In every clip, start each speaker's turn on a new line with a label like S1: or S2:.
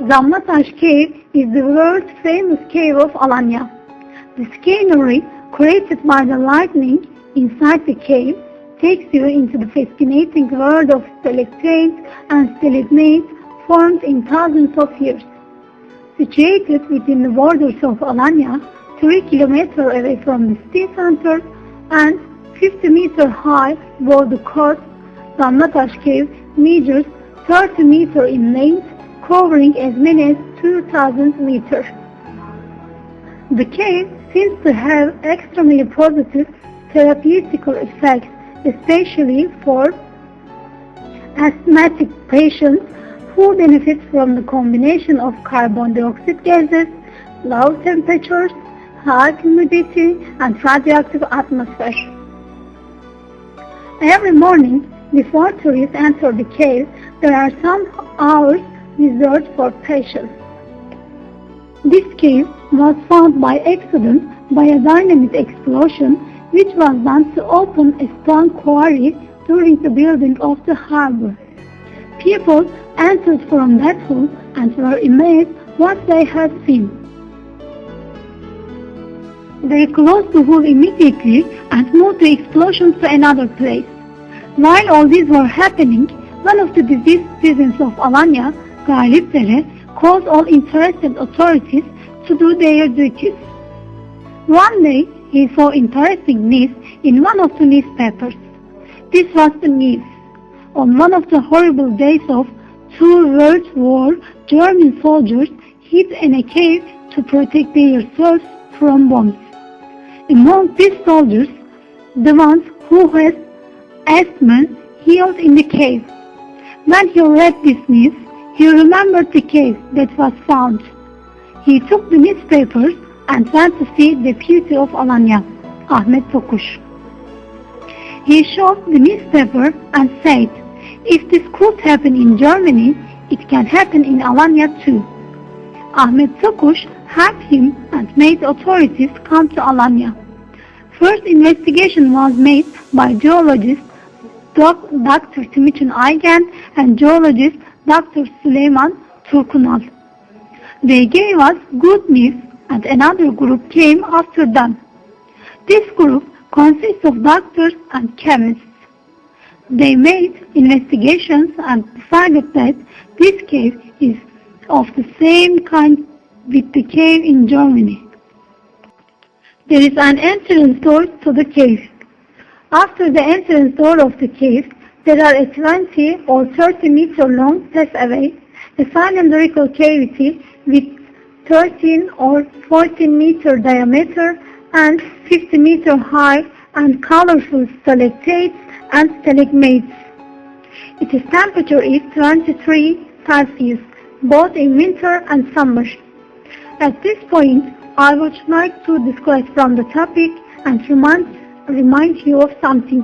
S1: Damlataş Cave is the world famous cave of Alanya. The scenery created by the lightning inside the cave takes you into the fascinating world of stalactites and stalagmites formed in thousands of years. Situated within the borders of Alanya, 3 kilometers away from the city center and 50 meters high above the coast, Damlataş Cave measures 30 meters in length, covering as many as 2,000 meters. The cave seems to have extremely positive therapeutical effects, especially for asthmatic patients who benefit from the combination of carbon dioxide gases, low temperatures, high humidity, and radioactive atmosphere. Every morning, before tourists enter the cave, there are some hours reserved for patients. This cave was found by accident by a dynamite explosion which was done to open a stone quarry during the building of the harbor. People entered from that hole and were amazed what they had seen. They closed the hole immediately and moved the explosion to another place. While all these were happening, one of the deceased citizens of Alanya, Galipdere, called all interested authorities to do their duties. One day, he saw interesting news in one of the newspapers. This was the news. On one of the horrible days of Two World War, German soldiers hid in a cave to protect themselves from bombs. Among these soldiers, the ones who had asthma hid in the cave. When he read this news, he remembered the cave that was found. He took the newspapers and went to see the deputy of Alanya, Ahmet Tokuş. He showed the newspaper and said, "If this could happen in Germany, it can happen in Alanya too." Ahmet Tokuş helped him and made authorities come to Alanya. First investigation was made by geologist Dr. Timuçin Aygen and geologist Dr. Süleyman Turkunal. They gave us good news and another group came after them. This group consists of doctors and chemists. They made investigations and decided that this cave is of the same kind with the cave in Germany. There is an entrance door to the cave. After the entrance door of the cave, there are a 20 or 30 meter long passageway, a cylindrical cavity with 13 or 14 meter diameter and 50 meter high and colorful stalactites and stalagmites. Its temperature is 23 Celsius, both in winter and summer. At this point, I would like to discuss from the topic and remind you of something.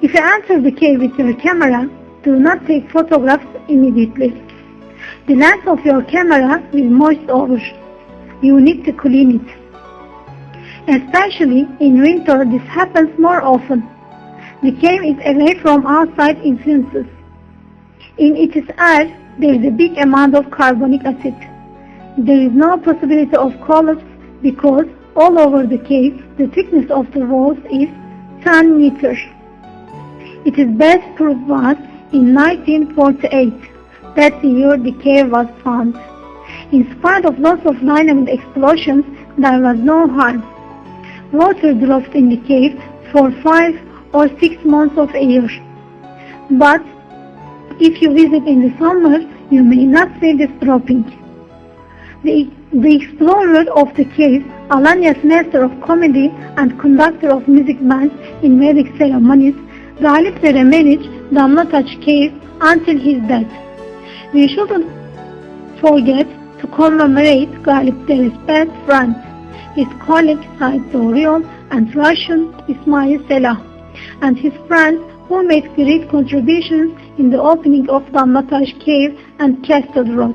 S1: If you enter the cave with your camera, do not take photographs immediately. The lens of your camera will moist over. You need to clean it. Especially in winter, this happens more often. The cave is away from outside influences. In its air, there is a big amount of carbonic acid. There is no possibility of collapse because all over the cave, the thickness of the walls is 10 meters. Its best proof was in 1948. That year the cave was found. In spite of lots of dynamite explosions, there was no harm. Water dropped in the cave for 5 or 6 months of a year. But if you visit in the summer, you may not see this dropping. The explorer of the cave, Alanya's master of comedy and conductor of music bands in Vedic ceremonies, Galipdere managed Damlataş Cave until his death. We shouldn't forget to commemorate Galipdere's best friends, his colleague Said Doğruyol and Russian Ismail Selah, and his friends who made great contributions in the opening of Damlataş Cave and Castle Road.